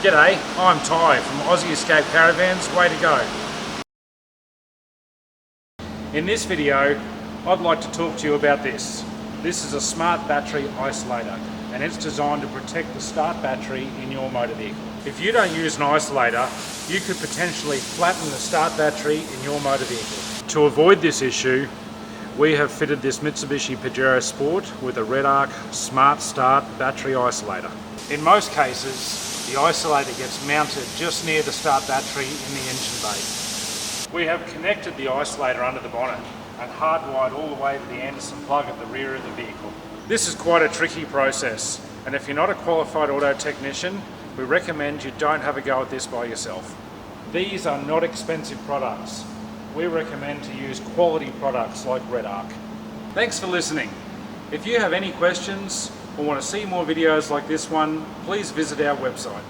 G'day, I'm Ty from Aussie Escape Caravans, way to go. In this video, I'd like to talk to you about this. This is a smart battery isolator and it's designed to protect the start battery in your motor vehicle. If you don't use an isolator, you could potentially flatten the start battery in your motor vehicle. To avoid this issue, we have fitted this Mitsubishi Pajero Sport with a Red Arc Smart Start battery isolator. In most cases, the isolator gets mounted just near the start battery in the engine bay. We have connected the isolator under the bonnet and hardwired all the way to the Anderson plug at the rear of the vehicle. This is quite a tricky process, and if you're not a qualified auto technician, we recommend you don't have a go at this by yourself. These are not expensive products. We recommend to use quality products like Red Arc. Thanks for listening. If you have any questions or want to see more videos like this one, please visit our website.